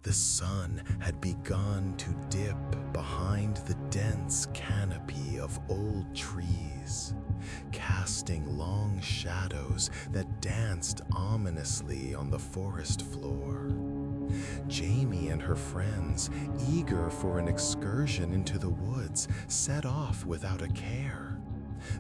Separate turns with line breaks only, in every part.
The sun had begun to dip behind the dense canopy of old trees, casting long shadows that danced ominously on the forest floor. Jamie and her friends, eager for an excursion into the woods, set off without a care.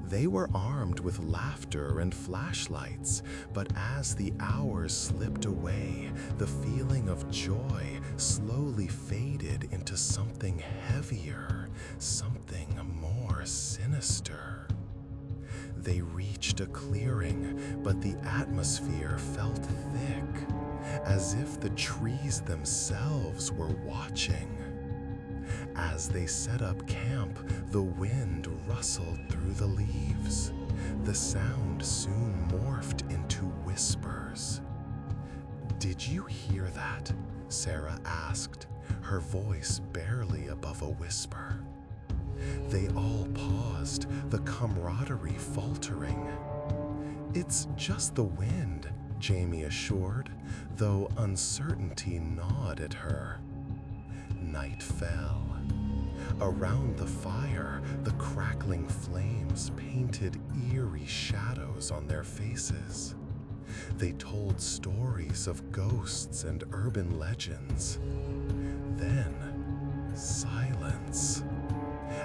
They were armed with laughter and flashlights, but as the hours slipped away, the feeling of joy slowly faded into something heavier, something more sinister. They reached a clearing, but the atmosphere felt thick, as if the trees themselves were watching. As they set up camp, the wind rustled through the leaves. The sound soon morphed into whispers. "Did you hear that?" Sarah asked, her voice barely above a whisper. They all paused, the camaraderie faltering. "It's just the wind," Jamie assured, though uncertainty gnawed at her. Night fell. Around the fire, the crackling flames painted eerie shadows on their faces. They told stories of ghosts and urban legends. Then, silence,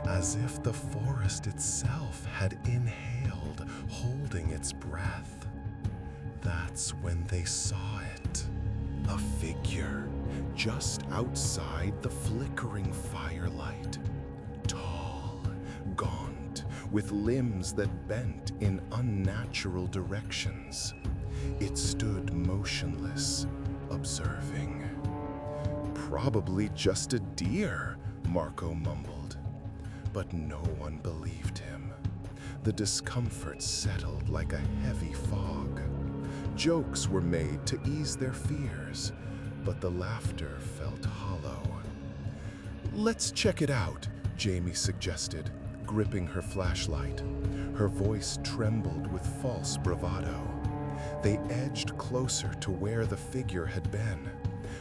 as if the forest itself had inhaled, holding its breath. That's when they saw it. A figure just outside the flickering firelight. Tall, gaunt, with limbs that bent in unnatural directions. It stood motionless, observing. "Probably just a deer," Marco mumbled. But no one believed him. The discomfort settled like a heavy fog. Jokes were made to ease their fears, but the laughter felt hollow. "Let's check it out," Jamie suggested, gripping her flashlight. Her voice trembled with false bravado. They edged closer to where the figure had been,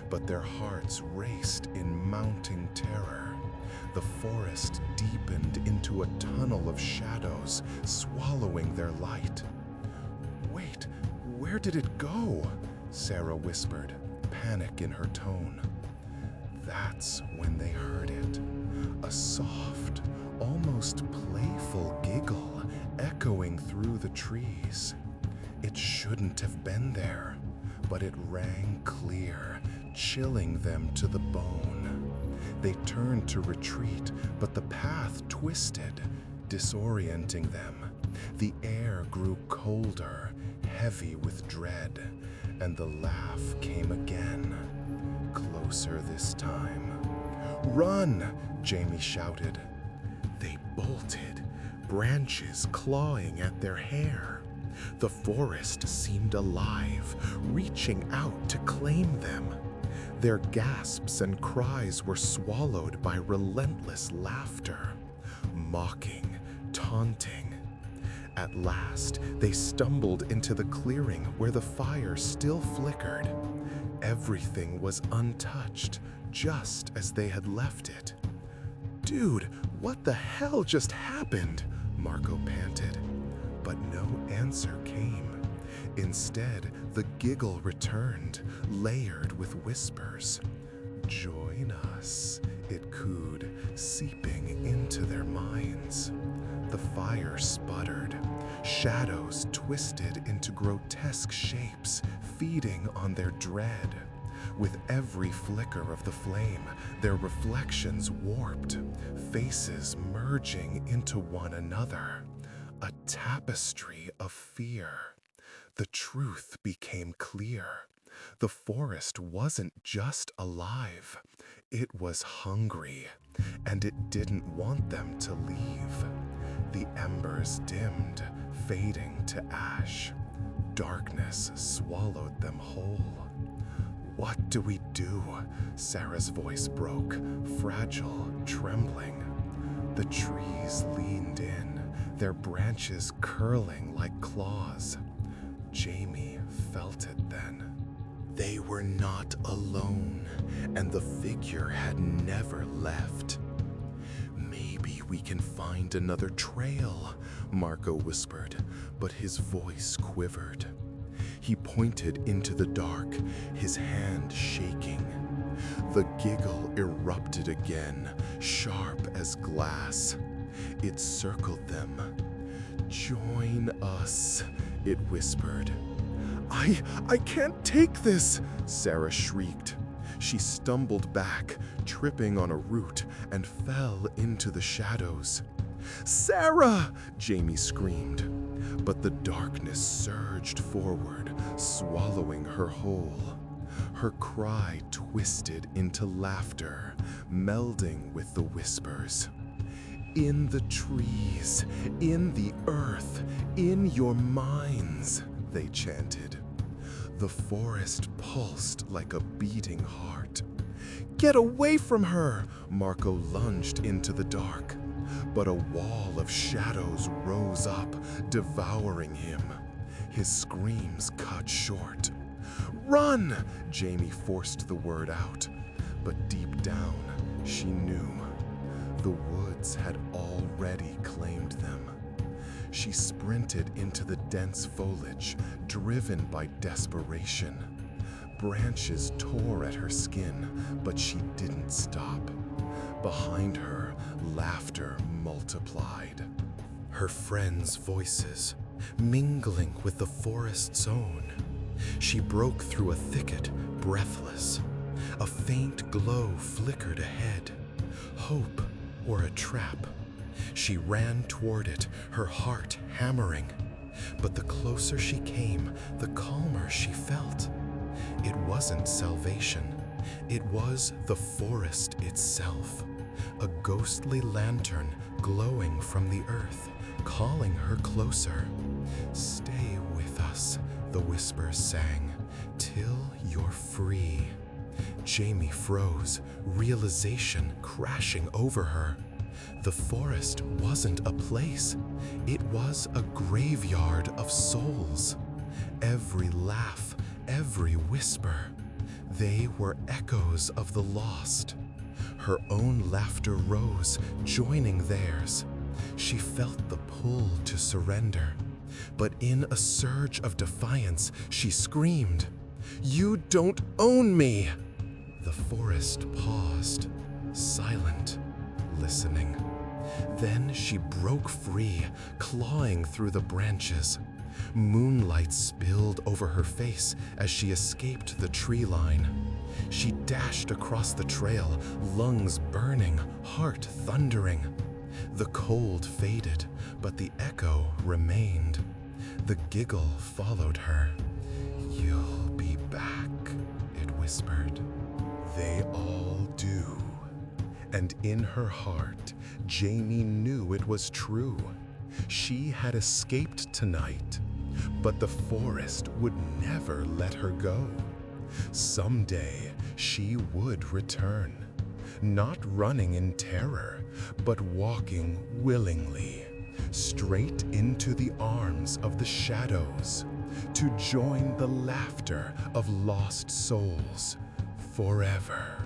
but their hearts raced in mounting terror. The forest deepened into a tunnel of shadows, swallowing their light. "Wait, where did it go?" Sarah whispered, panic in her tone. That's when they heard it. A soft, almost playful giggle echoing through the trees. It shouldn't have been there, but it rang clear, chilling them to the bone. They turned to retreat, but the path twisted, disorienting them. The air grew colder, heavy with dread, and the laugh came again, closer this time. "Run!" Jamie shouted. They bolted, branches clawing at their hair. The forest seemed alive, reaching out to claim them. Their gasps and cries were swallowed by relentless laughter, mocking, taunting. At last, they stumbled into the clearing where the fire still flickered. Everything was untouched, just as they had left it. "Dude, what the hell just happened?" Marco panted. But no answer came. Instead, the giggle returned, layered with whispers. "Join us," it cooed, seeping into their minds. The fire sputtered. Shadows twisted into grotesque shapes, feeding on their dread. With every flicker of the flame, their reflections warped, faces merging into one another. A tapestry of fear. The truth became clear. The forest wasn't just alive. It was hungry, and it didn't want them to leave. The embers dimmed, fading to ash. Darkness swallowed them whole. "What do we do?" Sarah's voice broke, fragile, trembling. The trees leaned in, their branches curling like claws. Jamie felt it then. They were not alone, and the figure had never left. "Maybe we can find another trail," Marco whispered, but his voice quivered. He pointed into the dark, his hand shaking. The giggle erupted again, sharp as glass. It circled them. "Join us," it whispered. I can't take this," Sarah shrieked. She stumbled back, tripping on a root, and fell into the shadows. "Sarah!" Jamie screamed. But the darkness surged forward, swallowing her whole. Her cry twisted into laughter, melding with the whispers. "In the trees, in the earth, in your minds," they chanted. The forest pulsed like a beating heart. "Get away from her!" Marco lunged into the dark. But a wall of shadows rose up, devouring him. His screams cut short. "Run!" Jamie forced the word out. But deep down, she knew. The woods had already claimed them. She sprinted into the dense foliage, driven by desperation. Branches tore at her skin, but she didn't stop. Behind her, laughter multiplied. Her friends' voices, mingling with the forest's own. She broke through a thicket, breathless. A faint glow flickered ahead. Hope or a trap? She ran toward it, her heart hammering. But the closer she came, the calmer she felt. It wasn't salvation. It was the forest itself. A ghostly lantern glowing from the earth, calling her closer. "Stay with us," the whispers sang, "till you're free." Jamie froze, realization crashing over her. The forest wasn't a place. It was a graveyard of souls. Every laugh, every whisper, they were echoes of the lost. Her own laughter rose, joining theirs. She felt the pull to surrender. But in a surge of defiance, she screamed, "You don't own me!" The forest paused, silent, listening. Then she broke free, clawing through the branches. Moonlight spilled over her face as she escaped the tree line. She dashed across the trail, lungs burning, heart thundering. The cold faded, but the echo remained. The giggle followed her. "You'll be back," it whispered. "They all do." And in her heart, Jamie knew it was true. She had escaped tonight, but the forest would never let her go. Someday, she would return, not running in terror, but walking willingly, straight into the arms of the shadows, to join the laughter of lost souls forever.